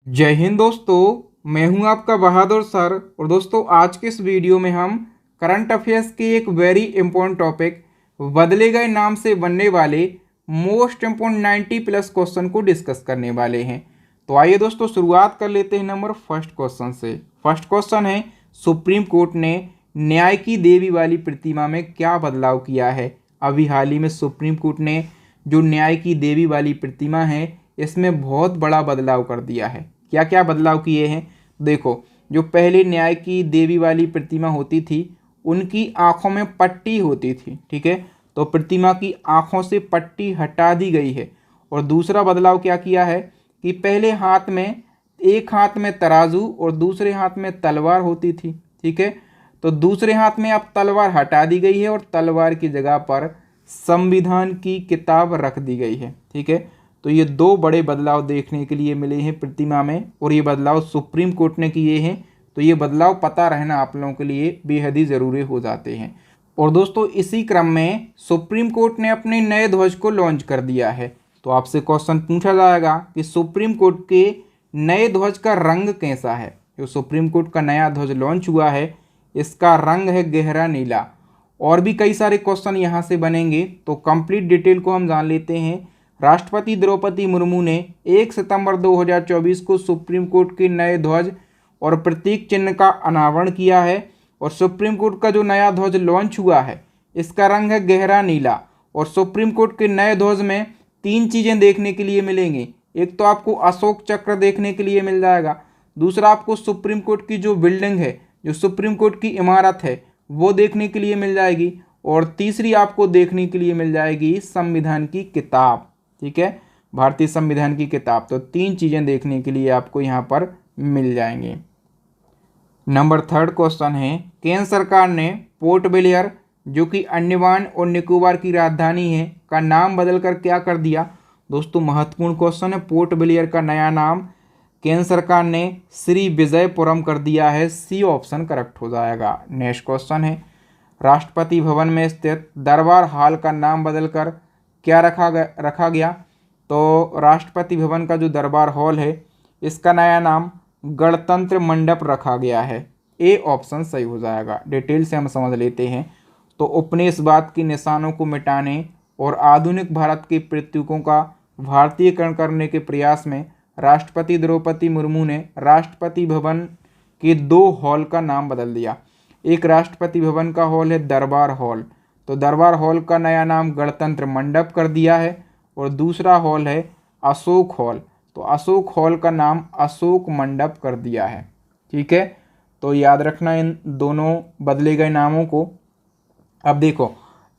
जय हिंद दोस्तों, मैं हूं आपका बहादुर सर। और दोस्तों, आज के इस वीडियो में हम करंट अफेयर्स के एक वेरी इंपॉर्टेंट टॉपिक बदले गए नाम से बनने वाले मोस्ट इंपॉर्टेंट 90+ क्वेश्चन को डिस्कस करने वाले हैं। तो आइए दोस्तों, शुरुआत कर लेते हैं नंबर फर्स्ट क्वेश्चन से। फर्स्ट क्वेश्चन है, सुप्रीम कोर्ट ने न्याय की देवी वाली प्रतिमा में क्या बदलाव किया है। अभी हाल ही में सुप्रीम कोर्ट ने जो न्याय की देवी वाली प्रतिमा है इसमें बहुत बड़ा बदलाव कर दिया है। क्या क्या बदलाव किए हैं देखो। जो पहले न्याय की देवी वाली प्रतिमा होती थी उनकी आंखों में पट्टी होती थी, ठीक है। तो प्रतिमा की आंखों से पट्टी हटा दी गई है। और दूसरा बदलाव क्या किया है कि पहले एक हाथ में तराजू और दूसरे हाथ में तलवार होती थी, ठीक है। तो दूसरे हाथ में अब तलवार हटा दी गई है और तलवार की जगह पर संविधान की किताब रख दी गई है, ठीक है। तो ये दो बड़े बदलाव देखने के लिए मिले हैं प्रतिमा में, और ये बदलाव सुप्रीम कोर्ट ने किए हैं। तो ये बदलाव पता रहना आप लोगों के लिए बेहद ही ज़रूरी हो जाते हैं। और दोस्तों, इसी क्रम में सुप्रीम कोर्ट ने अपने नए ध्वज को लॉन्च कर दिया है। तो आपसे क्वेश्चन पूछा जाएगा कि सुप्रीम कोर्ट के नए ध्वज का रंग कैसा है। जो सुप्रीम कोर्ट का नया ध्वज लॉन्च हुआ है इसका रंग है गहरा नीला। और भी कई सारे क्वेश्चन यहाँ से बनेंगे, तो कंप्लीट डिटेल को हम जान लेते हैं। राष्ट्रपति द्रौपदी मुर्मू ने 1 सितंबर 2024 को सुप्रीम कोर्ट के नए ध्वज और प्रतीक चिन्ह का अनावरण किया है। और सुप्रीम कोर्ट का जो नया ध्वज लॉन्च हुआ है इसका रंग है गहरा नीला। और सुप्रीम कोर्ट के नए ध्वज में 3 चीज़ें देखने के लिए मिलेंगी। एक तो आपको अशोक चक्र देखने के लिए मिल जाएगा, दूसरा आपको सुप्रीम कोर्ट की जो बिल्डिंग है, जो सुप्रीम कोर्ट की इमारत है, वो देखने के लिए मिल जाएगी, और तीसरी आपको देखने के लिए मिल जाएगी संविधान की किताब, ठीक है, भारतीय संविधान की किताब। तो 3 चीज़ें देखने के लिए आपको यहाँ पर मिल जाएंगी। नंबर थर्ड क्वेश्चन है, केंद्र सरकार ने पोर्ट ब्लेयर, जो कि अंडमान और निकोबार की राजधानी है, का नाम बदलकर क्या कर दिया। दोस्तों, महत्वपूर्ण क्वेश्चन है। पोर्ट ब्लेयर का नया नाम केंद्र सरकार ने श्री विजयपुरम कर दिया है। सी ऑप्शन करेक्ट हो जाएगा। नेक्स्ट क्वेश्चन है, राष्ट्रपति भवन में स्थित दरबार हॉल का नाम बदलकर क्या रखा गया। तो राष्ट्रपति भवन का जो दरबार हॉल है इसका नया नाम गणतंत्र मंडप रखा गया है। ए ऑप्शन सही हो जाएगा। डिटेल से हम समझ लेते हैं। तो उपनिवेशवाद के निशानों को मिटाने और आधुनिक भारत के प्रतीकों का भारतीयकरण करने के प्रयास में राष्ट्रपति द्रौपदी मुर्मू ने राष्ट्रपति भवन के 2 हॉल का नाम बदल दिया। एक राष्ट्रपति भवन का हॉल है दरबार हॉल, तो दरबार हॉल का नया नाम गणतंत्र मंडप कर दिया है। और दूसरा हॉल है अशोक हॉल, तो अशोक हॉल का नाम अशोक मंडप कर दिया है, ठीक है। तो याद रखना इन दोनों बदले गए नामों को। अब देखो,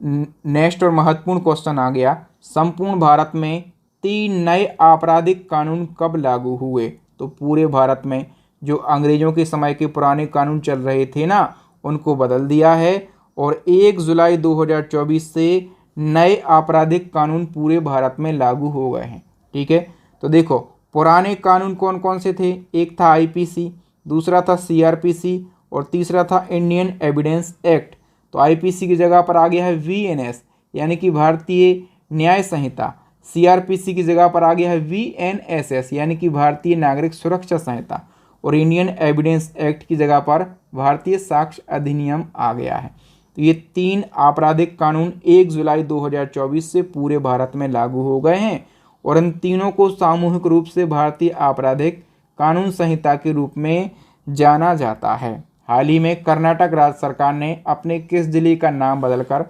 नेक्स्ट और महत्वपूर्ण क्वेश्चन आ गया, संपूर्ण भारत में 3 नए आपराधिक कानून कब लागू हुए। तो पूरे भारत में जो अंग्रेजों के समय के पुराने कानून चल रहे थे ना, उनको बदल दिया है। और 1 जुलाई 2024 से नए आपराधिक कानून पूरे भारत में लागू हो गए हैं, ठीक है। तो देखो, पुराने कानून कौन कौन से थे। एक था आईपीसी, दूसरा था सीआरपीसी और तीसरा था इंडियन एविडेंस एक्ट। तो आईपीसी की जगह पर आ गया है वीएनएस, यानी कि भारतीय न्याय संहिता। सीआरपीसी की जगह पर आ गया है वीएनएसएस, यानी कि भारतीय नागरिक सुरक्षा संहिता। और इंडियन एविडेंस एक्ट की जगह पर भारतीय साक्ष्य अधिनियम आ गया है। तो ये 3 आपराधिक कानून 1 जुलाई 2024 से पूरे भारत में लागू हो गए हैं। और इन तीनों को सामूहिक रूप से भारतीय आपराधिक कानून संहिता के रूप में जाना जाता है। हाल ही में कर्नाटक राज्य सरकार ने अपने किस जिले का नाम बदलकर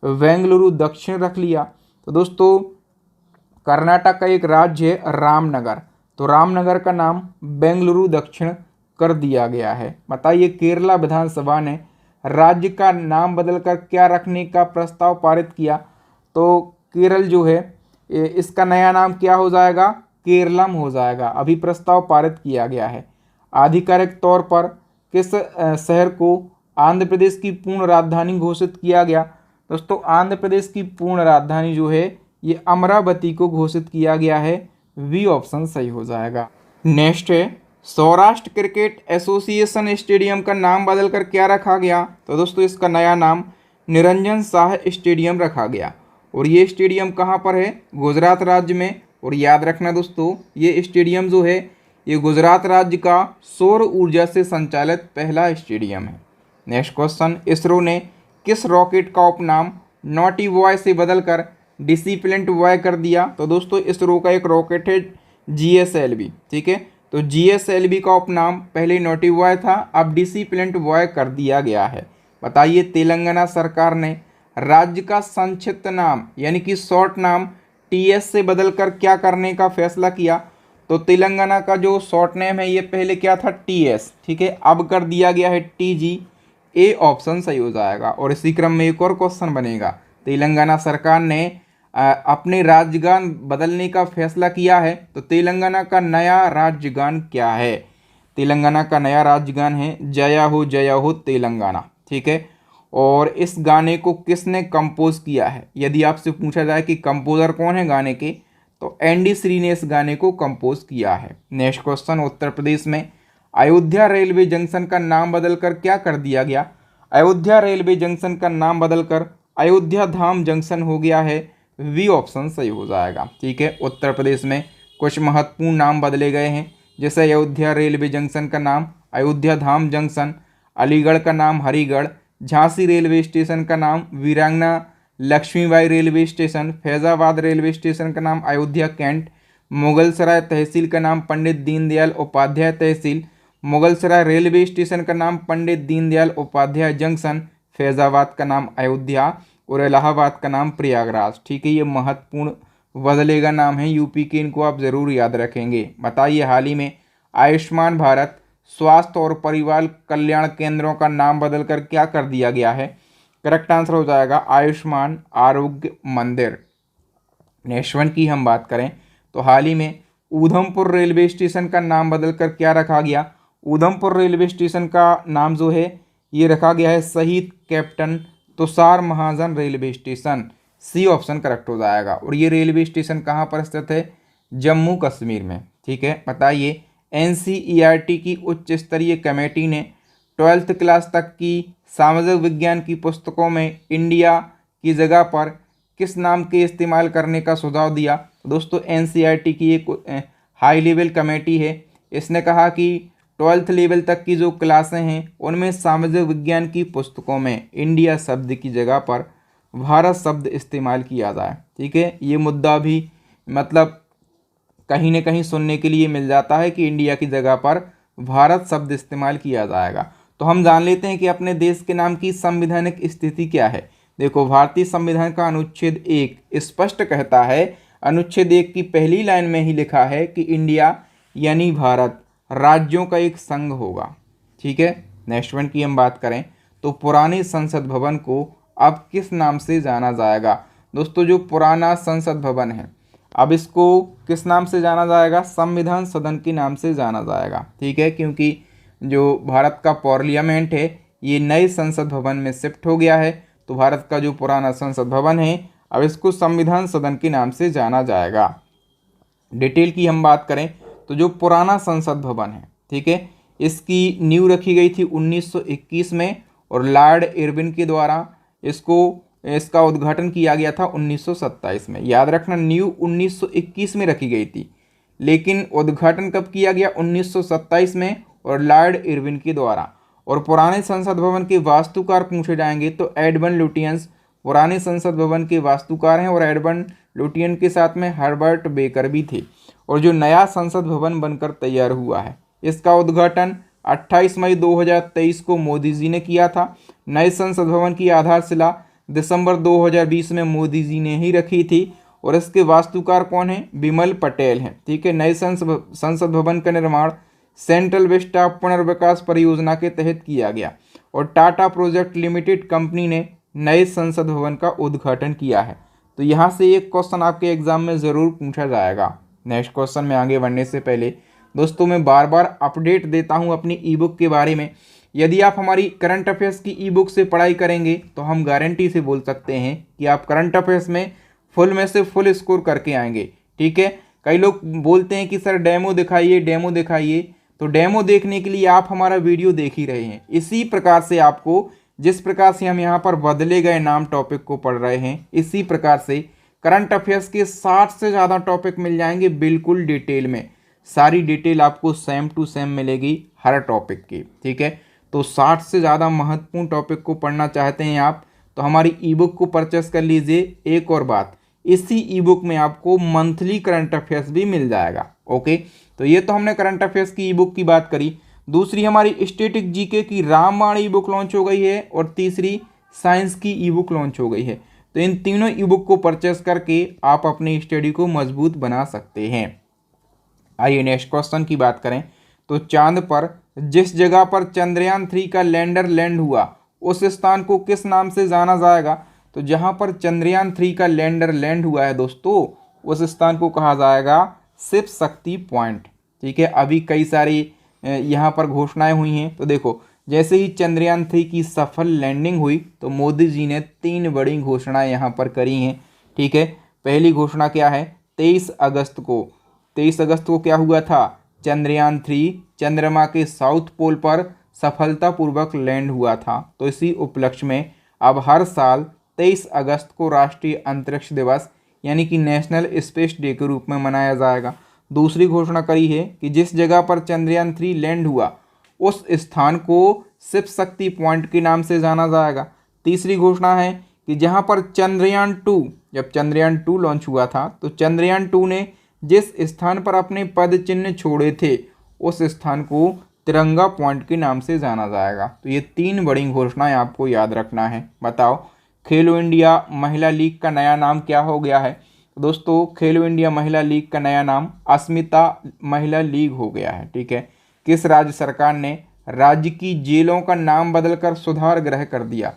बेंगलुरु दक्षिण रख लिया। तो दोस्तों, कर्नाटक का एक राज्य है रामनगर, तो रामनगर का नाम बेंगलुरु दक्षिण कर दिया गया है। बताइए, केरला विधानसभा ने राज्य का नाम बदलकर क्या रखने का प्रस्ताव पारित किया। तो केरल जो है इसका नया नाम क्या हो जाएगा, केरलम हो जाएगा। अभी प्रस्ताव पारित किया गया है। आधिकारिक तौर पर किस शहर को आंध्र प्रदेश की पूर्ण राजधानी घोषित किया गया। दोस्तों, आंध्र प्रदेश की पूर्ण राजधानी जो है ये अमरावती को घोषित किया गया है। वी ऑप्शन सही हो जाएगा। नेक्स्ट है, सौराष्ट्र क्रिकेट एसोसिएशन स्टेडियम का नाम बदलकर क्या रखा गया। तो दोस्तों, इसका नया नाम निरंजन शाह स्टेडियम रखा गया। और ये स्टेडियम कहाँ पर है, गुजरात राज्य में। और याद रखना दोस्तों, ये स्टेडियम जो है ये गुजरात राज्य का सौर ऊर्जा से संचालित पहला स्टेडियम है। नेक्स्ट क्वेश्चन, इसरो ने किस रॉकेट का उपनाम नॉटी बॉय से बदलकर डिसिप्लिन्ड बॉय कर दिया? तो दोस्तों इसरो का एक रॉकेट है GSLV, ठीक है। तो GSLV का उपनाम पहले नॉटी बॉय था, अब डिसिप्लिन्ड बॉय कर दिया गया है। बताइए तेलंगाना सरकार ने राज्य का संक्षिप्त नाम यानी कि शॉर्ट नाम TS से बदलकर क्या करने का फैसला किया? तो तेलंगाना का जो शॉर्ट नेम है ये पहले क्या था TS, ठीक है, अब कर दिया गया है TG। ए ऑप्शन सही हो जाएगा। और इसी क्रम में एक और क्वेश्चन बनेगा, तेलंगाना सरकार ने अपने राज्यगान बदलने का फैसला किया है, तो तेलंगाना का नया राज्यगान क्या है? तेलंगाना का नया राज्यगान है जया हो तेलंगाना, ठीक है। और इस गाने को किसने कंपोज किया है? यदि आपसे पूछा जाए कि कंपोजर कौन है गाने के, तो ND श्री ने इस गाने को कंपोज किया है। नेक्स्ट क्वेश्चन, उत्तर प्रदेश में अयोध्या रेलवे जंक्शन का नाम बदलकर क्या कर दिया गया? अयोध्या रेलवे जंक्शन का नाम बदलकर अयोध्या धाम जंक्शन हो गया है। वी ऑप्शन सही हो जाएगा, ठीक है। उत्तर प्रदेश में कुछ महत्वपूर्ण नाम बदले गए हैं, जैसे अयोध्या रेलवे जंक्शन का नाम अयोध्या धाम जंक्शन, अलीगढ़ का नाम हरिगढ़, झांसी रेलवे स्टेशन का नाम Veerangana Lakshmibai railway station, Faizabad railway station का नाम अयोध्या कैंट, मुगलसराय तहसील का नाम पंडित दीनदयाल उपाध्याय तहसील, मुगलसराय रेलवे स्टेशन का नाम पंडित दीनदयाल उपाध्याय जंक्शन, फैजाबाद का नाम अयोध्या और इलाहाबाद का नाम प्रयागराज, ठीक है। ये महत्वपूर्ण बदलेगा नाम है यूपी के, इनको आप ज़रूर याद रखेंगे। बताइए हाल ही में आयुष्मान भारत स्वास्थ्य और परिवार कल्याण केंद्रों का नाम बदलकर क्या कर दिया गया है? करेक्ट आंसर हो जाएगा आयुष्मान आरोग्य मंदिर। नेक्स्ट वन की हम बात करें तो हाल ही में ऊधमपुर रेलवे स्टेशन का नाम बदलकर क्या रखा गया? ऊधमपुर रेलवे स्टेशन का नाम जो है ये रखा गया है शहीद captain Tushar Mahajan railway station. C option correct हो जाएगा। और ये रेलवे स्टेशन कहाँ पर स्थित है? जम्मू कश्मीर में, ठीक है। बताइए NCERT की उच्च स्तरीय कमेटी ने 12th क्लास तक की सामाजिक विज्ञान की पुस्तकों में इंडिया की जगह पर किस नाम के इस्तेमाल करने का सुझाव दिया? दोस्तों NCERT की एक हाई लेवल कमेटी है, इसने कहा कि 12th लेवल तक की जो क्लासें हैं उनमें सामाजिक विज्ञान की पुस्तकों में इंडिया शब्द की जगह पर भारत शब्द इस्तेमाल किया जाए, ठीक है। ये मुद्दा भी मतलब कहीं न कहीं सुनने के लिए मिल जाता है कि इंडिया की जगह पर भारत शब्द इस्तेमाल किया जाएगा। तो हम जान लेते हैं कि अपने देश के नाम की संवैधानिक स्थिति क्या है। देखो भारतीय संविधान का अनुच्छेद 1 स्पष्ट कहता है, अनुच्छेद 1 की पहली लाइन में ही लिखा है कि इंडिया यानी भारत राज्यों का एक संघ होगा, ठीक है। नेक्स्ट वन की हम बात करें तो पुराने संसद भवन को अब किस नाम से जाना जाएगा? दोस्तों जो पुराना संसद भवन है अब इसको किस नाम से जाना जाएगा? संविधान सदन के नाम से जाना जाएगा, ठीक है। क्योंकि जो भारत का पार्लियामेंट है ये नए संसद भवन में शिफ्ट हो गया है, तो भारत का जो पुराना संसद भवन है अब इसको संविधान सदन के नाम से जाना जाएगा। डिटेल की हम बात करें तो जो पुराना संसद भवन है, ठीक है, इसकी नींव रखी गई थी 1921 में और लॉर्ड इरविन के द्वारा इसका उद्घाटन किया गया था 1927 में। याद रखना नींव 1921 में रखी गई थी, लेकिन उद्घाटन कब किया गया? 1927 में और लॉर्ड इरविन के द्वारा। और पुराने संसद भवन के वास्तुकार पूछे जाएंगे तो एडमंड लुटियंस पुराने संसद भवन के वास्तुकार हैं और एडमंड लुटियन के साथ में हर्बर्ट बेकर भी थे। और जो नया संसद भवन बनकर तैयार हुआ है इसका उद्घाटन 28 मई 2023 को मोदी जी ने किया था। नए संसद भवन की आधारशिला दिसंबर 2020 में मोदी जी ने ही रखी थी और इसके वास्तुकार कौन है? बिमल पटेल हैं, ठीक है। नए संसद भवन का निर्माण सेंट्रल विस्टा पुनर्विकास परियोजना के तहत किया गया और टाटा प्रोजेक्ट लिमिटेड कंपनी ने नए संसद भवन का उद्घाटन किया है। तो यहाँ से एक क्वेश्चन आपके एग्जाम में ज़रूर पूछा जाएगा। नेक्स्ट क्वेश्चन में आगे बढ़ने से पहले दोस्तों मैं बार बार अपडेट देता हूँ अपनी ई बुक के बारे में। यदि आप हमारी करंट अफेयर्स की ई बुक से पढ़ाई करेंगे तो हम गारंटी से बोल सकते हैं कि आप करंट अफेयर्स में फुल में से फुल स्कोर करके आएंगे, ठीक है। कई लोग बोलते हैं कि सर डेमो दिखाइए, तो डेमो देखने के लिए आप हमारा वीडियो देख ही रहे हैं। इसी प्रकार से आपको जिस प्रकार से हम यहाँ पर बदले गए नाम टॉपिक को पढ़ रहे हैं इसी प्रकार से करंट अफेयर्स के 60 से ज़्यादा टॉपिक मिल जाएंगे बिल्कुल डिटेल में। सारी डिटेल आपको सेम टू सेम मिलेगी हर टॉपिक की, ठीक है। तो 60 से ज़्यादा महत्वपूर्ण टॉपिक को पढ़ना चाहते हैं आप तो हमारी ई बुक को परचेस कर लीजिए। एक और बात, इसी ई बुक में आपको मंथली करंट अफेयर्स भी मिल जाएगा। ओके, तो ये तो हमने करंट अफेयर्स की ई बुक की बात करी। दूसरी हमारी स्टैटिक जीके की रामबाण ई बुक लॉन्च हो गई है और तीसरी साइंस की ई बुक लॉन्च हो गई है। तो इन तीनों ई बुक को परचेस करके आप अपनी स्टडी को मजबूत बना सकते हैं। आइए नेक्स्ट क्वेश्चन की बात करें तो चांद पर जिस जगह पर चंद्रयान 3 का लैंडर लैंड हुआ उस स्थान को किस नाम से जाना जाएगा? तो जहां पर चंद्रयान 3 का लैंडर लैंड हुआ है दोस्तों, उस स्थान को कहा जाएगा शिव शक्ति पॉइंट, ठीक है। अभी कई सारी यहाँ पर घोषणाएं हुई हैं। तो देखो, जैसे ही चंद्रयान 3 की सफल लैंडिंग हुई तो मोदी जी ने 3 बड़ी घोषणाएं यहाँ पर करी हैं, ठीक है। पहली घोषणा क्या है? 23 अगस्त को क्या हुआ था? चंद्रयान 3 चंद्रमा के साउथ पोल पर सफलतापूर्वक लैंड हुआ था। तो इसी उपलक्ष्य में अब हर साल 23 अगस्त को राष्ट्रीय अंतरिक्ष दिवस यानी कि नेशनल स्पेस डे के रूप में मनाया जाएगा। दूसरी घोषणा करी है कि जिस जगह पर चंद्रयान 3 लैंड हुआ उस स्थान को शिव शक्ति पॉइंट के नाम से जाना जाएगा। तीसरी घोषणा है कि जहां पर चंद्रयान 2 जब चंद्रयान 2 लॉन्च हुआ था तो चंद्रयान 2 ने जिस स्थान पर अपने पद चिन्ह छोड़े थे उस स्थान को तिरंगा पॉइंट के नाम से जाना जाएगा। तो ये 3 बड़ी घोषणाएं आपको याद रखना है। बताओ, खेलो इंडिया महिला लीग का नया नाम क्या हो गया है? दोस्तों, खेलो इंडिया महिला लीग का नया नाम अस्मिता महिला लीग हो गया है, ठीक है। किस राज्य सरकार ने राज्य की जेलों का नाम बदलकर सुधार गृह कर दिया?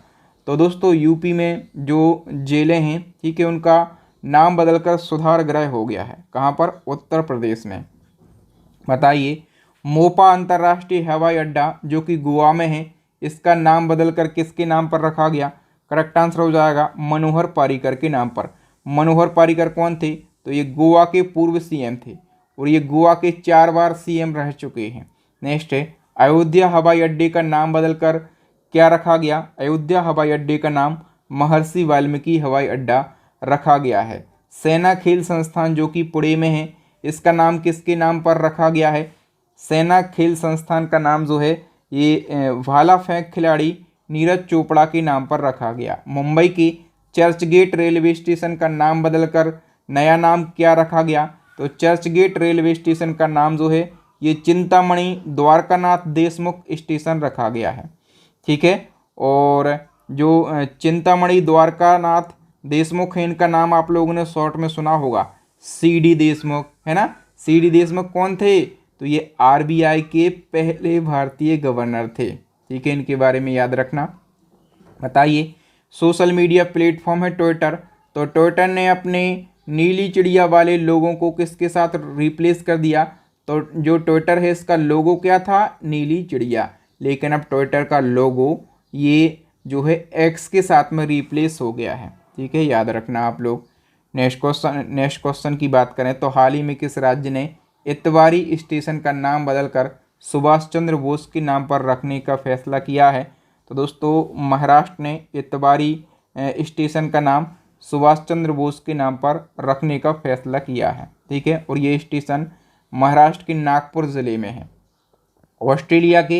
तो दोस्तों, यूपी में जो जेलें हैं, ठीक है, उनका नाम बदलकर सुधार गृह हो गया है। कहाँ पर? उत्तर प्रदेश में। बताइए, मोपा अंतर्राष्ट्रीय हवाई अड्डा जो कि गोवा में है, इसका नाम बदलकर किसके नाम पर रखा गया? करेक्ट आंसर हो जाएगा मनोहर पर्रिकर के नाम पर। मनोहर पर्रिकर कौन थे? तो ये गोवा के पूर्व सीएम थे और ये गोवा के 4 बार सीएम रह चुके हैं। नेक्स्ट है, अयोध्या हवाई अड्डे का नाम बदलकर क्या रखा गया? अयोध्या हवाई अड्डे का नाम महर्षि वाल्मीकि हवाई अड्डा रखा गया है। सेना खेल संस्थान जो कि पुणे में है, इसका नाम किसके नाम पर रखा गया है? सेना खेल संस्थान का नाम जो है ये भाला फेंक खिलाड़ी नीरज चोपड़ा के नाम पर रखा गया। मुंबई के चर्चगेट रेलवे स्टेशन का नाम बदलकर नया नाम क्या रखा गया? तो चर्चगेट रेलवे स्टेशन का नाम जो है ये चिंतामणि द्वारकानाथ देशमुख स्टेशन रखा गया है, ठीक है। और जो चिंतामणि द्वारकानाथ देशमुख है, इनका नाम आप लोगों ने शॉर्ट में सुना होगा, सीडी देशमुख, है ना। सीडी देशमुख कौन थे? तो ये आरबीआई के पहले भारतीय गवर्नर थे, ठीक है। इनके बारे में याद रखना। बताइए, सोशल मीडिया प्लेटफॉर्म है ट्विटर, तो ट्विटर ने अपने नीली चिड़िया वाले लोगों को किसके साथ रिप्लेस कर दिया? तो जो ट्विटर है इसका लोगो क्या था? नीली चिड़िया, लेकिन अब ट्विटर का लोगो ये जो है एक्स के साथ में रिप्लेस हो गया है, ठीक है, याद रखना आप लोग। नेक्स्ट क्वेश्चन की बात करें तो हाल ही में किस राज्य ने इतवारी स्टेशन का नाम बदलकर सुभाष चंद्र बोस के नाम पर रखने का फैसला किया है? तो दोस्तों, महाराष्ट्र ने इतवारी स्टेशन का नाम सुभाष चंद्र बोस के नाम पर रखने का फैसला किया है, ठीक है। और ये स्टेशन महाराष्ट्र के नागपुर ज़िले में है। ऑस्ट्रेलिया के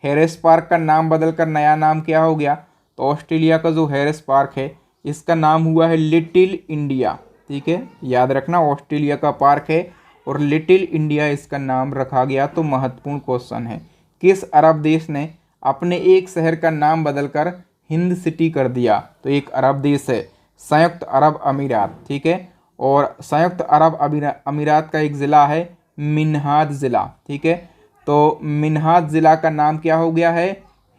हैरिस पार्क का नाम बदलकर नया नाम क्या हो गया? तो ऑस्ट्रेलिया का जो हैरिस पार्क है इसका नाम हुआ है लिटिल इंडिया, ठीक है, याद रखना। ऑस्ट्रेलिया का पार्क है और लिटिल इंडिया इसका नाम रखा गया। तो महत्वपूर्ण क्वेश्चन है, किस अरब देश ने अपने एक शहर का नाम बदलकर हिंद सिटी कर दिया? तो एक अरब देश है संयुक्त अरब अमीरात, ठीक है। और संयुक्त अरब अमीरात का एक ज़िला है मिन्हाज ज़िला, ठीक है। तो मिन्हाज ज़िला का नाम क्या हो गया है?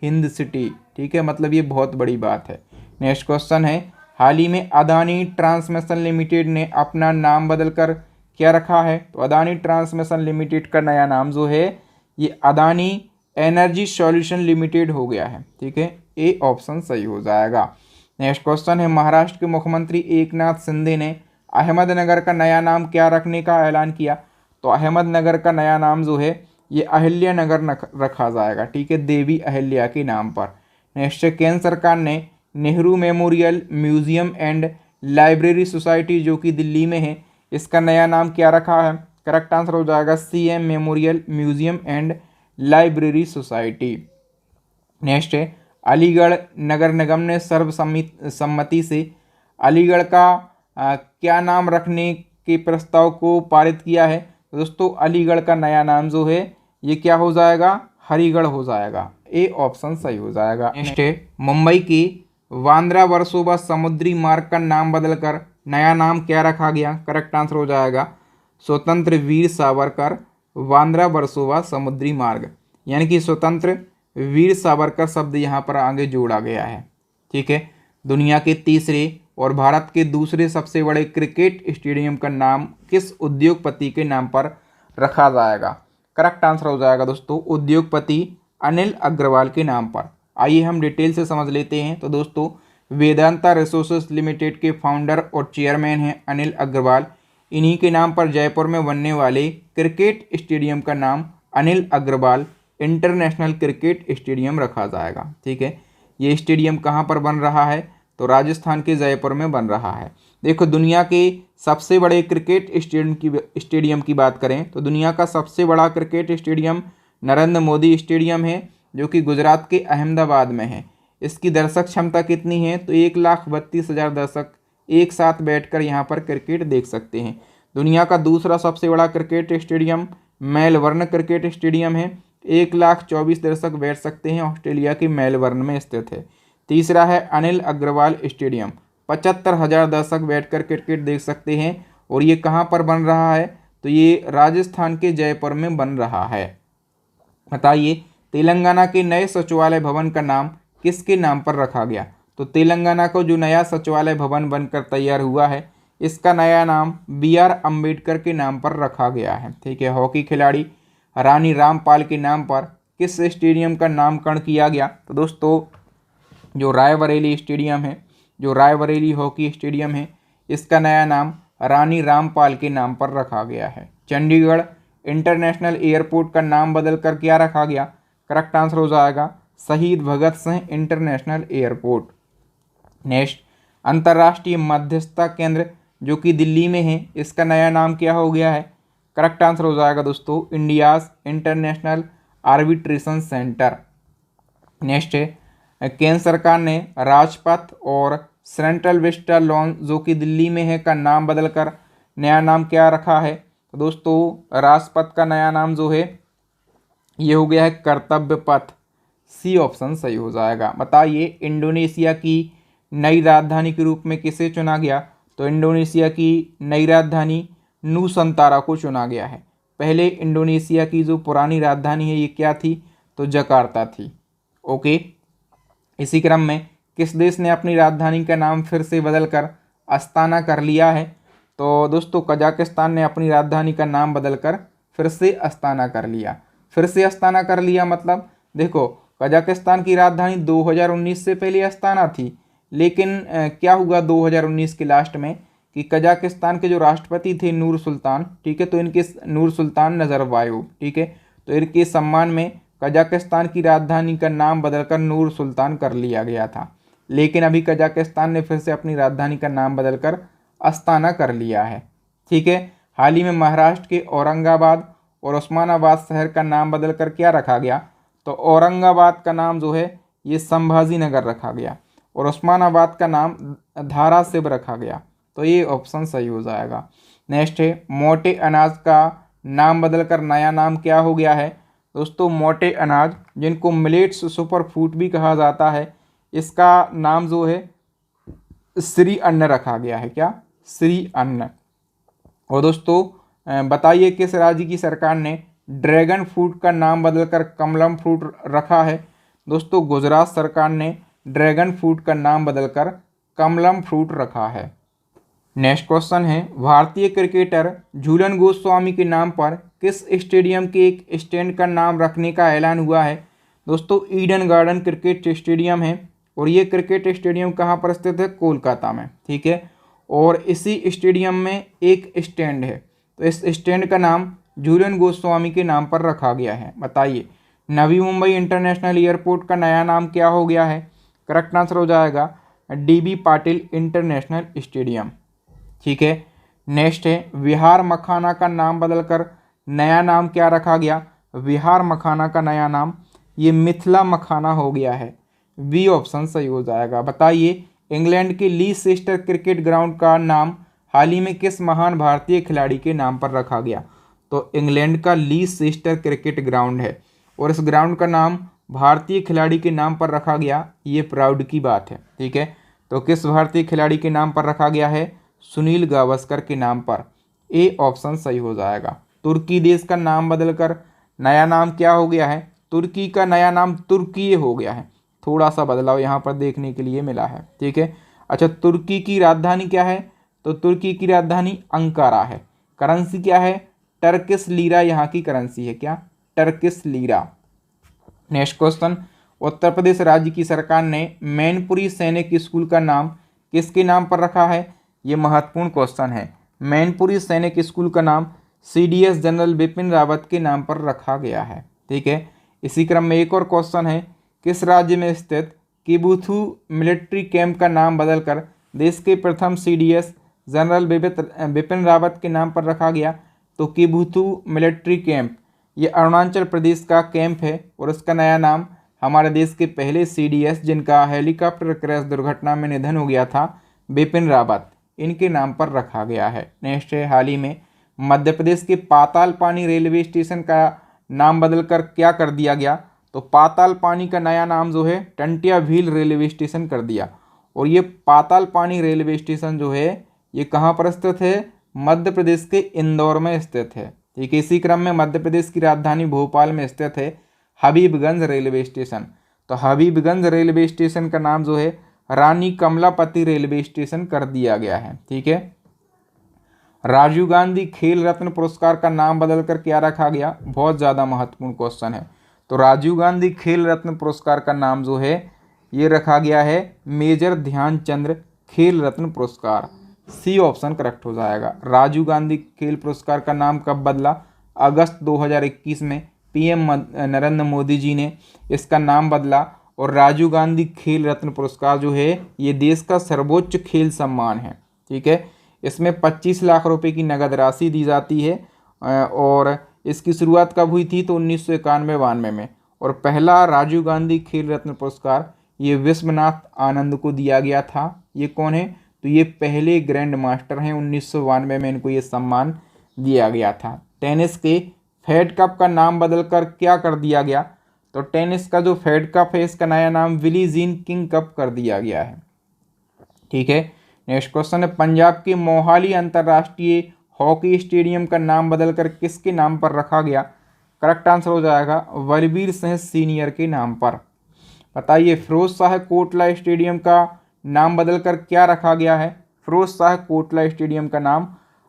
हिंद सिटी, ठीक है। मतलब ये बहुत बड़ी बात है। नेक्स्ट क्वेश्चन है, हाल ही में अदानी ट्रांसमिशन लिमिटेड ने अपना नाम बदलकर क्या रखा है? तो अदानी ट्रांसमिशन लिमिटेड का नया नाम जो है ये अदानी एनर्जी सॉल्यूशन लिमिटेड हो गया है, ठीक है। ए ऑप्शन सही हो जाएगा। नेक्स्ट क्वेश्चन है, महाराष्ट्र के मुख्यमंत्री एकनाथ शिंदे ने अहमदनगर का नया नाम क्या रखने का ऐलान किया? तो अहमदनगर का नया नाम जो है ये अहिल्या नगर रखा जाएगा, ठीक है, देवी अहिल्या के नाम पर। नेक्स्ट, केंद्र सरकार ने Nehru memorial museum and library society जो कि दिल्ली में है, इसका नया नाम क्या रखा है? करेक्ट आंसर हो जाएगा CM memorial museum and library society. Next है अलीगढ़ नगर निगम ने सर्वसम्मति से अलीगढ़ का क्या नाम रखने के प्रस्ताव को पारित किया है। दोस्तों अलीगढ़ का नया नाम जो है ये क्या हो जाएगा, हरिगढ़ हो जाएगा। ए ऑप्शन सही हो जाएगा। नेक्स्ट है मुंबई की बांद्रा वर्सोवा समुद्री मार्ग का नाम बदलकर नया नाम क्या रखा गया। करेक्ट आंसर हो जाएगा स्वतंत्र वीर सावरकर बांद्रा वर्सोवा समुद्री मार्ग, यानी कि स्वतंत्र वीर सावरकर शब्द यहाँ पर आगे जोड़ा गया है। ठीक है, दुनिया के तीसरे और भारत के दूसरे सबसे बड़े क्रिकेट स्टेडियम का नाम किस उद्योगपति के नाम पर रखा जाएगा। करेक्ट आंसर हो जाएगा दोस्तों उद्योगपति अनिल अग्रवाल के नाम पर। आइए हम डिटेल से समझ लेते हैं। तो दोस्तों वेदांता रिसोर्सेज लिमिटेड के फाउंडर और चेयरमैन हैं अनिल अग्रवाल। इन्हीं के नाम पर जयपुर में बनने वाले क्रिकेट स्टेडियम का नाम Anil Agarwal international cricket stadium रखा जाएगा। ठीक है, ये स्टेडियम कहाँ पर बन रहा है, तो राजस्थान के जयपुर में बन रहा है। देखो दुनिया के सबसे बड़े क्रिकेट स्टेडियम की बात करें तो दुनिया का सबसे बड़ा cricket stadium Narendra Modi stadium है, जो कि गुजरात के अहमदाबाद में है। इसकी दर्शक क्षमता कितनी है, तो 1,32,000 दर्शक एक साथ बैठकर यहाँ पर क्रिकेट देख सकते हैं। दुनिया का दूसरा सबसे बड़ा cricket stadium Melbourne cricket stadium है, 1,24,000 दर्शक बैठ सकते हैं, ऑस्ट्रेलिया के मेलबर्न में स्थित है। तीसरा है अनिल अग्रवाल स्टेडियम, 75,000 दर्शक बैठकर क्रिकेट देख सकते हैं, और ये कहाँ पर बन रहा है, तो ये राजस्थान के जयपुर में बन रहा है। बताइए तेलंगाना के नए सचिवालय भवन का नाम किसके नाम पर रखा गया। तो तेलंगाना को जो नया सचिवालय भवन बनकर तैयार हुआ है, इसका नया नाम BR अम्बेडकर के नाम पर रखा गया है। ठीक है, हॉकी खिलाड़ी रानी रामपाल के नाम पर किस स्टेडियम का नामकरण किया गया। तो दोस्तों जो रायबरेली स्टेडियम है, जो रायबरेली हॉकी स्टेडियम है, इसका नया नाम रानी रामपाल के नाम पर रखा गया है। चंडीगढ़ इंटरनेशनल एयरपोर्ट का नाम बदलकर क्या रखा गया। करेक्ट आंसर हो जाएगा शहीद Bhagat Singh international airport. Next अंतर्राष्ट्रीय मध्यस्थता केंद्र जो कि दिल्ली में है, इसका नया नाम क्या हो गया है। करेक्ट आंसर हो जाएगा दोस्तों India's international arbitration centre. Next है केंद्र सरकार ने राजपथ और सेंट्रल विस्टा लॉन जो कि दिल्ली में है का नाम बदलकर नया नाम क्या रखा है। तो दोस्तों राजपथ का नया नाम जो है ये हो गया है कर्तव्य पथ। सी ऑप्शन सही हो जाएगा। बताइए इंडोनेशिया की नई राजधानी के रूप में किसे चुना गया। तो इंडोनेशिया की नई राजधानी नूसंतारा को चुना गया है। पहले इंडोनेशिया की जो पुरानी राजधानी है ये क्या थी, तो जकार्ता थी। ओके, इसी क्रम में किस देश ने अपनी राजधानी का नाम फिर से बदलकर अस्ताना कर लिया है। तो दोस्तों कजाकिस्तान ने अपनी राजधानी का नाम बदलकर फिर से अस्ताना कर लिया। फिर से अस्ताना कर लिया मतलब देखो कजाकिस्तान की राजधानी 2019 से पहले अस्ताना थी, लेकिन क्या हुआ 2019 के लास्ट में कि कजाकिस्तान के जो राष्ट्रपति थे नूर सुल्तान, ठीक है, तो इनके नूर सुल्तान नज़रबायोव, ठीक है, तो इनके सम्मान में कजाकिस्तान की राजधानी का नाम बदलकर नूर सुल्तान कर लिया गया था। लेकिन अभी कजाकिस्तान ने फिर से अपनी राजधानी का नाम बदलकर अस्ताना कर लिया है। ठीक है, हाल ही में महाराष्ट्र के औरंगाबाद और उस्मानाबाद शहर का नाम बदलकर क्या रखा गया। तो औरंगाबाद का नाम जो है ये संभाजी नगर रखा गया और उस्मानाबाद का नाम धाराशिव रखा गया। तो ये ऑप्शन सही हो जाएगा। नेक्स्ट है मोटे अनाज का नाम बदलकर नया नाम क्या हो गया है। दोस्तों मोटे अनाज जिनको मिलेट्स सुपर फूड भी कहा जाता है, इसका नाम जो है श्री अन्न रखा गया है। क्या, श्री अन्न। और दोस्तों बताइए किस राज्य की सरकार ने ड्रैगन फ्रूट का नाम बदलकर कमलम फ्रूट रखा है। दोस्तों गुजरात सरकार ने ड्रैगन फ्रूट का नाम बदलकर कमलम फ्रूट रखा है। नेक्स्ट क्वेश्चन है भारतीय क्रिकेटर झूलन गोस्वामी के नाम पर किस स्टेडियम के एक स्टैंड का नाम रखने का ऐलान हुआ है। दोस्तों ईडन गार्डन क्रिकेट स्टेडियम है और ये क्रिकेट स्टेडियम कहाँ पर स्थित है, कोलकाता में। ठीक है, और इसी स्टेडियम में एक स्टैंड है, तो इस स्टैंड का नाम झूलन गोस्वामी के नाम पर रखा गया है। बताइए नवी मुंबई इंटरनेशनल एयरपोर्ट का नया नाम क्या हो गया है। करेक्ट आंसर हो जाएगा DB पाटिल इंटरनेशनल स्टेडियम। ठीक है, नेक्स्ट है विहार मखाना का नाम बदलकर नया नाम क्या रखा गया? विहार मखाना का नया नाम ये मिथिला मखाना हो गया है। बी ऑप्शन सही हो जाएगा। बताइए इंग्लैंड के लीसेस्टर क्रिकेट ग्राउंड का नाम हाल ही में किस महान भारतीय खिलाड़ी के नाम पर रखा गया? तो इंग्लैंड का लीसेस्टर क्रिकेट ग्राउंड है और इस ग्राउंड का नाम भारतीय खिलाड़ी के नाम पर रखा गया, ये प्राउड की बात है। ठीक है, तो किस भारतीय खिलाड़ी के नाम पर रखा गया है? सुनील गावस्कर के नाम पर। ए ऑप्शन सही हो जाएगा। तुर्की देश का नाम बदलकर नया नाम क्या हो गया है? तुर्की का नया नाम तुर्की हो गया है। थोड़ा सा बदलाव यहाँ पर देखने के लिए मिला है। ठीक है, अच्छा तुर्की की राजधानी क्या है? तो तुर्की की राजधानी अंकारा है। करेंसी क्या है? टर्किश लीरा यहाँ की करेंसी है। क्या? Turkish lira. Next question, Uttar Pradesh राज्य की सरकार ने मैनपुरी सैनिक स्कूल का नाम किसके नाम पर रखा है? ये महत्वपूर्ण क्वेश्चन है। मैनपुरी सैनिक स्कूल का नाम CDS जनरल बिपिन रावत के नाम पर रखा गया है। ठीक है, इसी क्रम में एक और क्वेश्चन है, किस राज्य में स्थित किबुथु मिलिट्री कैंप का नाम बदलकर देश के प्रथम CDS जनरल बिपिन रावत के नाम पर रखा गया? तो किबुथु मिलिट्री कैंप ये अरुणाचल प्रदेश का कैंप है और इसका नया नाम हमारे देश के पहले CDS जिनका हेलीकॉप्टर क्रैश दुर्घटना में निधन हो गया था, बिपिन रावत, इनके नाम पर रखा गया है। नेक्स्ट है, हाल ही में मध्य प्रदेश के पाताल पानी रेलवे स्टेशन का नाम बदलकर क्या कर दिया गया? तो पाताल पानी का नया नाम जो है टंटिया भील रेलवे स्टेशन कर दिया। और ये पाताल पानी रेलवे स्टेशन जो है ये कहाँ पर स्थित है? मध्य प्रदेश के इंदौर में स्थित है। ठीक है, इसी क्रम में मध्य प्रदेश की राजधानी भोपाल में स्थित है हबीबगंज रेलवे स्टेशन। तो हबीबगंज रेलवे स्टेशन का नाम जो है रानी कमलापति रेलवे स्टेशन कर दिया गया है। ठीक है, राजीव गांधी खेल रत्न पुरस्कार का नाम बदलकर क्या रखा गया? बहुत ज़्यादा महत्वपूर्ण क्वेश्चन है। तो राजीव गांधी खेल रत्न पुरस्कार का नाम जो है ये रखा गया है मेजर ध्यानचंद्र खेल रत्न पुरस्कार। सी ऑप्शन करेक्ट हो जाएगा। राजीव गांधी खेल पुरस्कार का नाम कब बदला? अगस्त 2021 में PM नरेंद्र मोदी जी ने इसका नाम बदला। और राजीव गांधी खेल रत्न पुरस्कार जो है ये देश का सर्वोच्च खेल सम्मान है। ठीक है, इसमें 25 लाख रुपए की नगद राशि दी जाती है और इसकी शुरुआत कब हुई थी? तो 1991-92 में। और पहला राजीव गांधी खेल रत्न पुरस्कार ये विश्वनाथ आनंद को दिया गया था। ये कौन है? तो ये पहले ग्रैंड मास्टर हैं। 1992 में इनको ये सम्मान दिया गया था। टेनिस के फेड कप का नाम बदलकर क्या कर दिया गया? तो टेनिस का जो फेड कप है इसका नया नाम बिली जीन किंग कप कर दिया गया है। ठीक है, नेक्स्ट क्वेश्चन है, पंजाब के मोहाली अंतर्राष्ट्रीय हॉकी स्टेडियम का नाम बदलकर किसके नाम पर रखा गया? करेक्ट आंसर हो जाएगा बलबीर सिंह सीनियर के नाम पर। बताइए फिरोज शाह कोटला स्टेडियम का नाम बदलकर क्या रखा गया है? फिरोज शाह कोटला स्टेडियम का नाम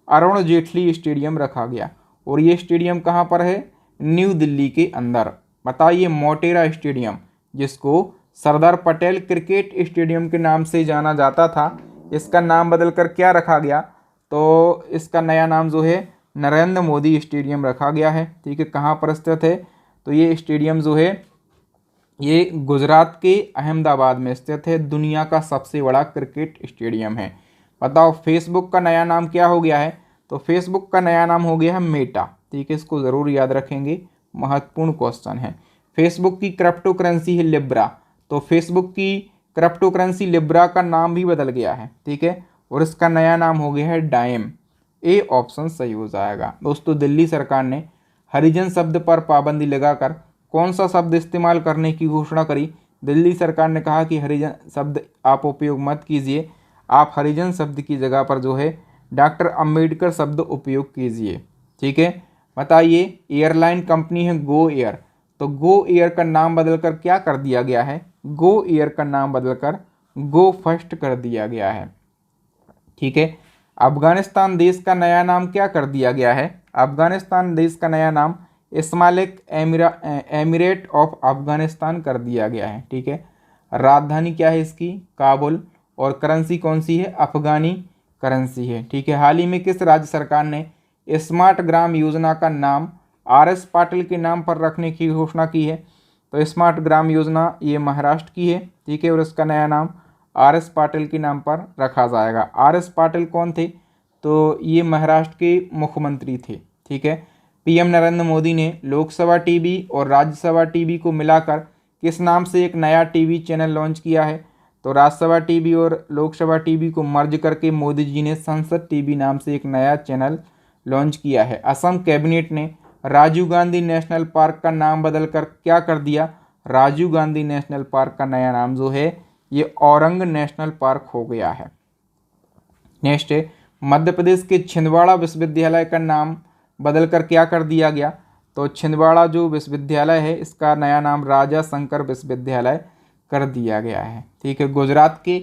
अरुण जेटली स्टेडियम रखा गया। और ये स्टेडियम कहाँ पर है? न्यू दिल्ली के अंदर। बताइए मोटेरा स्टेडियम जिसको सरदार पटेल क्रिकेट स्टेडियम के नाम से जाना जाता था, इसका नाम बदलकर क्या रखा गया? तो इसका नया नाम जो है नरेंद्र मोदी स्टेडियम रखा गया है। ठीक है, कहाँ पर स्थित है? तो ये स्टेडियम जो है ये गुजरात के अहमदाबाद में स्थित है। दुनिया का सबसे बड़ा क्रिकेट स्टेडियम है। बताओ फेसबुक का नया नाम क्या हो गया है? तो फेसबुक का नया नाम हो गया है मेटा। ठीक है, इसको ज़रूर याद रखेंगे, महत्वपूर्ण क्वेश्चन है। फेसबुक की क्रिप्टो करेंसी है लिब्रा। तो फेसबुक की क्रिप्टो करेंसी लिब्रा का नाम भी बदल गया है। ठीक है, और इसका नया नाम हो गया है डाइम। ए ऑप्शन सही हो जाएगा। दोस्तों दिल्ली सरकार ने हरिजन शब्द पर पाबंदी लगाकर कौन सा शब्द इस्तेमाल करने की घोषणा करी? दिल्ली सरकार ने कहा कि हरिजन शब्द आप उपयोग मत कीजिए, आप हरिजन शब्द की जगह पर जो है डॉक्टर अंबेडकर शब्द उपयोग कीजिए। ठीक है, बताइए एयरलाइन कंपनी है गो एयर। तो गो एयर का नाम बदलकर क्या कर दिया गया है? गो एयर का नाम बदलकर गो फर्स्ट कर दिया गया है। ठीक है, अफगानिस्तान देश का नया नाम क्या कर दिया गया है? अफगानिस्तान देश का नया नाम इस्लामिक एमिरेट ऑफ अफगानिस्तान कर दिया गया है। ठीक है, राजधानी क्या है इसकी? काबुल। और करेंसी कौन सी है? अफगानी करेंसी है। ठीक है, हाल ही में किस राज्य सरकार ने स्मार्ट ग्राम योजना का नाम RS पाटिल के नाम पर रखने की घोषणा की है? तो स्मार्ट ग्राम योजना ये महाराष्ट्र की है। ठीक है, और इसका नया नाम RS पाटिल के नाम पर रखा जाएगा। RS पाटिल कौन थे? तो ये महाराष्ट्र के मुख्यमंत्री थे। ठीक है, पीएम नरेंद्र मोदी ने लोकसभा टीवी और राज्यसभा टीवी को मिलाकर किस नाम से एक नया टीवी चैनल लॉन्च किया है? तो राज्यसभा टीवी और लोकसभा टीवी को मर्ज करके मोदी जी ने संसद टीवी नाम से एक नया चैनल लॉन्च किया है। असम कैबिनेट ने राजीव गांधी नेशनल पार्क का नाम बदलकर क्या कर दिया? राजीव गांधी नेशनल पार्क का नया नाम जो है ये औरंग नेशनल पार्क हो गया है। नेक्स्ट है, मध्य प्रदेश के छिंदवाड़ा विश्वविद्यालय का नाम बदलकर क्या कर दिया गया? तो छिंदवाड़ा जो विश्वविद्यालय है इसका नया नाम राजा शंकर विश्वविद्यालय कर दिया गया है। ठीक है, गुजरात के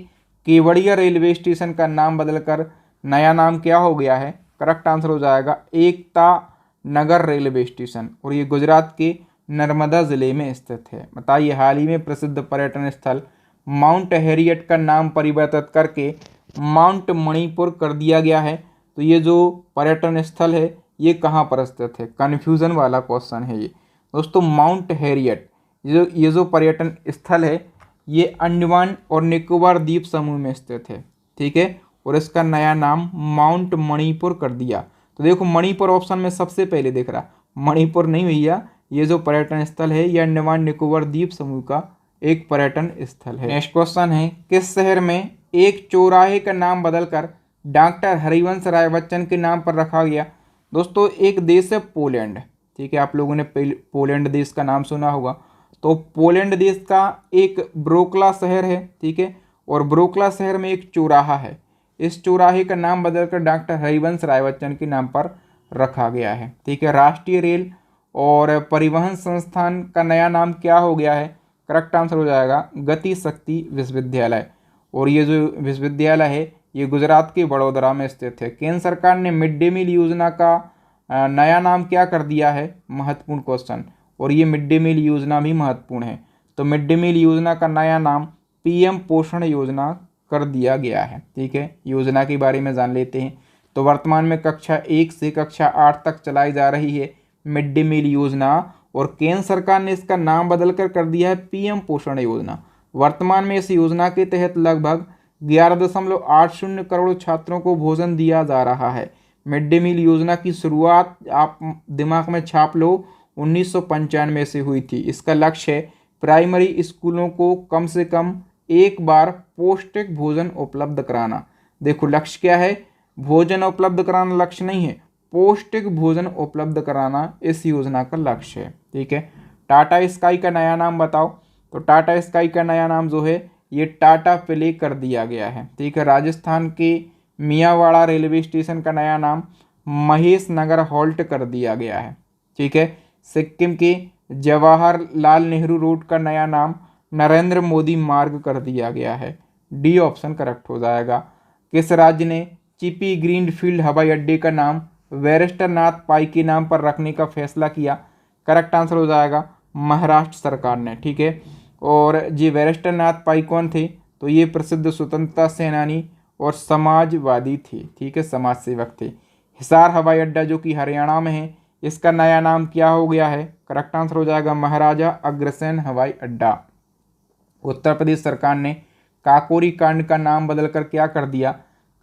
केवड़िया रेलवे स्टेशन का नाम बदलकर नया नाम क्या हो गया है? करेक्ट आंसर हो जाएगा एकता नगर रेलवे स्टेशन, और ये गुजरात के नर्मदा जिले में स्थित है। बताइए, हाल ही में प्रसिद्ध पर्यटन स्थल माउंट हैरियट का नाम परिवर्तित करके माउंट मणिपुर कर दिया गया है। तो ये जो पर्यटन स्थल है ये कहाँ पर स्थित है? कन्फ्यूज़न वाला क्वेश्चन है ये दोस्तों। माउंट हैरियट ये जो पर्यटन स्थल है ये अंडमान और निकोबार द्वीप समूह में स्थित है। ठीक है, और इसका नया नाम माउंट मणिपुर कर दिया। तो देखो मणिपुर ऑप्शन में सबसे पहले दिख रहा, मणिपुर नहीं भैया, ये जो पर्यटन स्थल है ये अंडमान निकोबार द्वीप समूह का एक पर्यटन स्थल है। नेक्स्ट क्वेश्चन है, किस शहर में एक चौराहे का नाम बदलकर डॉक्टर हरिवंश राय बच्चन के नाम पर रखा गया? दोस्तों एक देश है पोलैंड। ठीक है, आप लोगों ने पोलैंड देश का नाम सुना होगा। तो पोलैंड देश का एक ब्रोकला शहर है। ठीक है, और ब्रोकला शहर में एक चौराहा है। इस चौराहे का नाम बदलकर डॉक्टर हरिवंश राय बच्चन के नाम पर रखा गया है। ठीक है, राष्ट्रीय रेल और परिवहन संस्थान का नया नाम क्या हो गया है? करेक्ट आंसर हो जाएगा गति शक्ति विश्वविद्यालय, और ये जो विश्वविद्यालय है ये गुजरात के वडोदरा में स्थित है। केंद्र सरकार ने मिड डे मील योजना का नया नाम क्या कर दिया है? महत्वपूर्ण क्वेश्चन, और ये मिड डे मील योजना भी महत्वपूर्ण है। तो मिड डे मील योजना का नया नाम पीएम पोषण योजना कर दिया गया है। ठीक है, योजना के बारे में जान लेते हैं। तो वर्तमान में कक्षा 1 से कक्षा 8 तक चलाई जा रही है मिड डे मील योजना, और केंद्र सरकार ने इसका नाम बदलकर कर दिया है पीएम पोषण योजना। वर्तमान में इस योजना के तहत लगभग 11.80 करोड़ छात्रों को भोजन दिया जा रहा है। मिड डे मील योजना की शुरुआत आप दिमाग में छाप लो 1995 से हुई थी। इसका लक्ष्य है प्राइमरी स्कूलों को कम से कम एक बार पौष्टिक भोजन उपलब्ध कराना। देखो लक्ष्य क्या है? भोजन उपलब्ध कराना लक्ष्य नहीं है, पौष्टिक भोजन उपलब्ध कराना इस योजना का लक्ष्य है। ठीक है, टाटा स्काई का नया नाम बताओ? तो टाटा स्काई का नया नाम जो है ये टाटा प्ले कर दिया गया है। ठीक है, राजस्थान के मियावाड़ा रेलवे स्टेशन का नया नाम महेश नगर हॉल्ट कर दिया गया है। ठीक है, सिक्किम के जवाहरलाल नेहरू रोड का नया नाम नरेंद्र मोदी मार्ग कर दिया गया है। डी ऑप्शन करेक्ट हो जाएगा। किस राज्य ने चिपी ग्रीनफील्ड हवाई अड्डे का नाम बैरिस्टर नाथ पाई के नाम पर रखने का फैसला किया? करेक्ट आंसर हो जाएगा महाराष्ट्र सरकार ने। ठीक है, और जी बैरिस्टर नाथ पाई कौन थे? तो ये प्रसिद्ध स्वतंत्रता सेनानी और समाजवादी थे। ठीक है, समाज सेवक थे। हिसार हवाई अड्डा जो कि हरियाणा में है इसका नया नाम क्या हो गया है? करेक्ट आंसर हो जाएगा महाराजा अग्रसेन हवाई अड्डा। उत्तर प्रदेश सरकार ने काकोरी कांड का नाम बदलकर क्या कर दिया?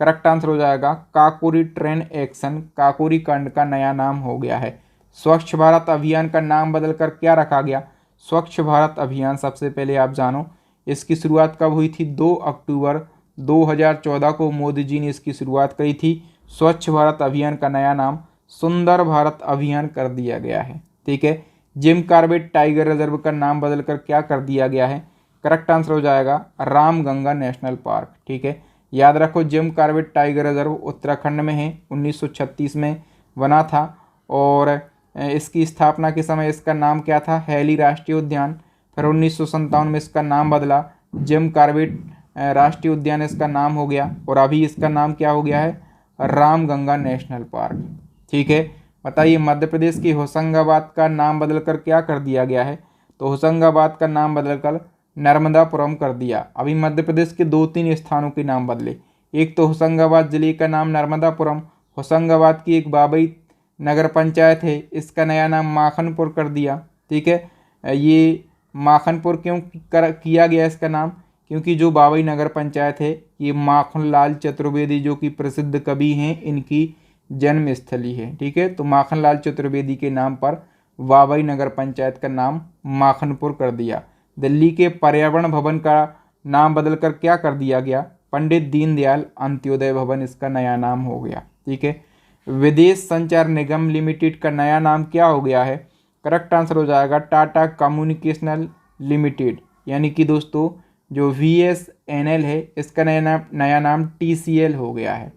करेक्ट आंसर हो जाएगा काकोरी ट्रेन एक्शन काकोरी कांड का नया नाम हो गया है। स्वच्छ भारत अभियान का नाम बदलकर क्या रखा गया? स्वच्छ भारत अभियान सबसे पहले आप जानो इसकी शुरुआत कब हुई थी? 2 अक्टूबर 2014 को मोदी जी ने इसकी शुरुआत करी थी। स्वच्छ भारत अभियान का नया नाम सुंदर भारत अभियान कर दिया गया है। ठीक है, जिम कॉर्बेट टाइगर रिजर्व का नाम बदलकर क्या कर दिया गया है? करेक्ट आंसर हो जाएगा रामगंगा नेशनल पार्क। ठीक है, याद रखो Jim Corbett tiger reserve Uttarakhand में है, 1936 में बना था, और इसकी स्थापना के समय इसका नाम क्या था? हैली राष्ट्रीय उद्यान। फिर 1957 में इसका नाम बदला, जिम कॉर्बेट राष्ट्रीय उद्यान इसका नाम हो गया, और अभी इसका नाम क्या हो गया है? Ramganga national park. ठीक है, बताइए मध्य प्रदेश की होशंगाबाद का नाम बदलकर क्या कर दिया गया है? तो होशंगाबाद का नाम बदलकर नर्मदापुरम कर दिया। अभी मध्य प्रदेश के 2-3 स्थानों के नाम बदले, एक तो होशंगाबाद जिले का नाम नर्मदापुरम, होशंगाबाद की एक बाबई नगर पंचायत है इसका नया नाम माखनपुर कर दिया। ठीक है, ये माखनपुर क्यों किया गया इसका नाम? क्योंकि जो बाबई नगर पंचायत है ये माखनलाल चतुर्वेदी जो कि प्रसिद्ध कवि हैं इनकी जन्मस्थली है। ठीक है, तो माखनलाल चतुर्वेदी के नाम पर बाबई नगर पंचायत का नाम माखनपुर कर दिया। दिल्ली के पर्यावरण भवन का नाम बदलकर क्या कर दिया गया? पंडित दीनदयाल अंत्योदय भवन इसका नया नाम हो गया। ठीक है, विदेश संचार निगम लिमिटेड का नया नाम क्या हो गया है? करेक्ट आंसर हो जाएगा टाटा कम्युनिकेशनल लिमिटेड, यानी कि दोस्तों जो VSNL है इसका नया नाम TCL हो गया है।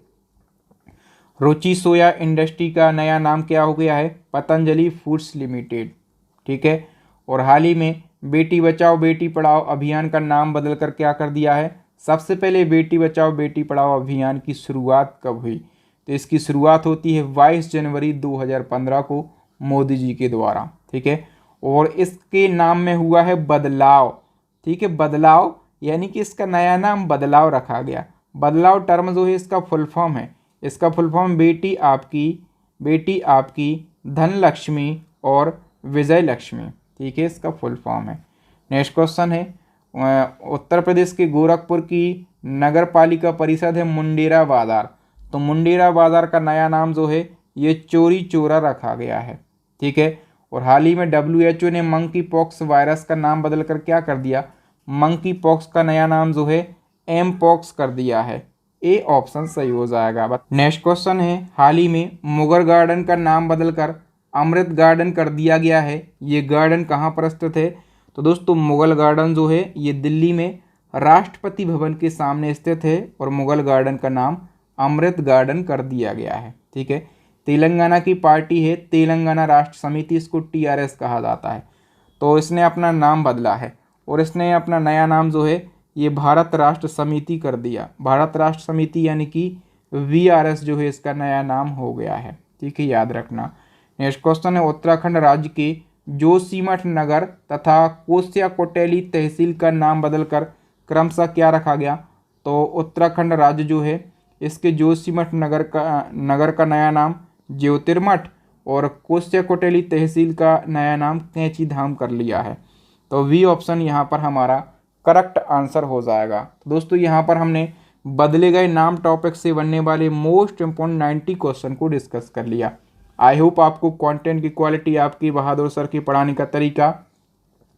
रुचि सोया इंडस्ट्री का नया नाम क्या हो गया है? Patanjali foods limited. ठीक है, और हाल ही में बेटी बचाओ बेटी पढ़ाओ अभियान का नाम बदलकर क्या कर दिया है? सबसे पहले बेटी बचाओ बेटी पढ़ाओ अभियान की शुरुआत कब हुई? तो इसकी शुरुआत होती है 22 जनवरी 2015 को मोदी जी के द्वारा। ठीक है, और इसके नाम में हुआ है बदलाव। ठीक है, बदलाव यानी कि इसका नया नाम बदलाव रखा गया। बदलाव टर्म जो है इसका फुल फॉर्म है, इसका फुल फॉर्म बेटी आपकी धन लक्ष्मी और विजय लक्ष्मी। ठीक है, इसका फुल फॉर्म है। नेक्स्ट क्वेश्चन है उत्तर प्रदेश के गोरखपुर की नगर पालिका परिषद है मुंडेरा बाजार। तो मुंडेरा बाजार का नया नाम जो है ये चोरी चोरा रखा गया है। ठीक है, और हाल ही में WHO ने मंकी पॉक्स वायरस का नाम बदलकर क्या कर दिया? मंकी पॉक्स का नया नाम जो है एम पॉक्स कर दिया है। ए ऑप्शन सही हो जाएगा। नेक्स्ट क्वेश्चन है हाल ही में मुगल गार्डन का नाम बदलकर अमृत गार्डन कर दिया गया है। ये गार्डन कहाँ पर स्थित है? तो दोस्तों मुगल गार्डन जो है ये दिल्ली में राष्ट्रपति भवन के सामने स्थित है और मुगल गार्डन का नाम अमृत गार्डन कर दिया गया है। ठीक है, तेलंगाना की पार्टी है तेलंगाना राष्ट्र समिति, इसको TRS कहा जाता है। तो इसने अपना नाम बदला है और इसने अपना नया नाम जो है ये भारत राष्ट्र समिति कर दिया। भारत राष्ट्र समिति यानी कि VRS जो है इसका नया नाम हो गया है। ठीक है, याद रखना। नेक्स्ट क्वेश्चन है उत्तराखंड राज्य के जोशीमठ नगर तथा कोसिया कोटेली तहसील का नाम बदलकर क्रमशः क्या रखा गया? तो उत्तराखंड राज्य जो है इसके जोशीमठ नगर का नया नाम ज्योतिर्मठ और कोसिया कोटेली तहसील का नया नाम कैंची धाम कर लिया है। तो V ऑप्शन यहाँ पर हमारा करेक्ट आंसर हो जाएगा। तो दोस्तों यहाँ पर हमने बदले गए नाम टॉपिक से बनने वाले मोस्ट इम्पोर्टेंट 90 क्वेश्चन को डिस्कस कर लिया। आई होप आपको कंटेंट की क्वालिटी, आपकी बहादुर सर की पढ़ाने का तरीका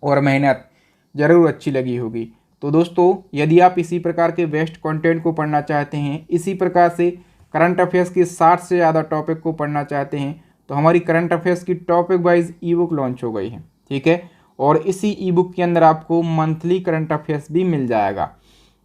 और मेहनत ज़रूर अच्छी लगी होगी। तो दोस्तों यदि आप इसी प्रकार के बेस्ट कंटेंट को पढ़ना चाहते हैं, इसी प्रकार से करंट अफेयर्स के 60 से ज़्यादा टॉपिक को पढ़ना चाहते हैं, तो हमारी करंट अफेयर्स की टॉपिक वाइज ई-बुक लॉन्च हो गई है। ठीक है, और इसी ई-बुक के अंदर आपको मंथली करंट अफेयर्स भी मिल जाएगा,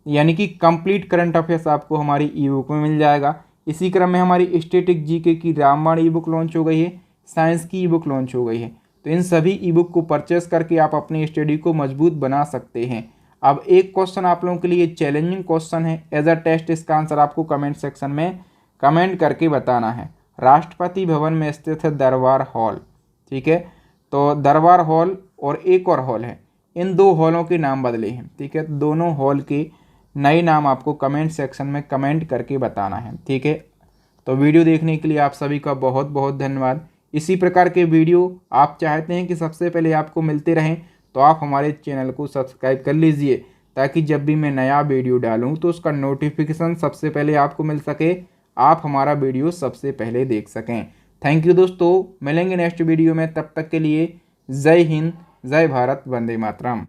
यानी कि कंप्लीट करंट अफेयर्स आपको हमारी ई-बुक में मिल जाएगा। इसी क्रम में हमारी स्टैटिक जीके की रामबाण ई-बुक लॉन्च हो गई है, साइंस की ई-बुक लॉन्च हो गई है। तो इन सभी ई-बुक को परचेस करके आप अपनी स्टडी को मजबूत बना सकते हैं। अब एक क्वेश्चन आप लोगों के लिए चैलेंजिंग क्वेश्चन है एज अ टेस्ट, इसका आंसर आपको कमेंट सेक्शन में कमेंट करके बताना है। राष्ट्रपति भवन में स्थित है दरबार हॉल। ठीक है, तो दरबार हॉल और एक और हॉल है, इन दो हॉलों के नाम बदले हैं। ठीक है, दोनों हॉल के नए नाम आपको कमेंट सेक्शन में कमेंट करके बताना है। ठीक है, तो वीडियो देखने के लिए आप सभी का बहुत बहुत धन्यवाद। इसी प्रकार के वीडियो आप चाहते हैं कि सबसे पहले आपको मिलते रहें, तो आप हमारे चैनल को सब्सक्राइब कर लीजिए, ताकि जब भी मैं नया वीडियो डालूं तो उसका नोटिफिकेशन सबसे पहले आपको मिल सके, आप हमारा वीडियो सबसे पहले देख सकें। थैंक यू दोस्तों, मिलेंगे नेक्स्ट वीडियो में, तब तक के लिए जय हिंद, जय भारत, वंदे मातरम।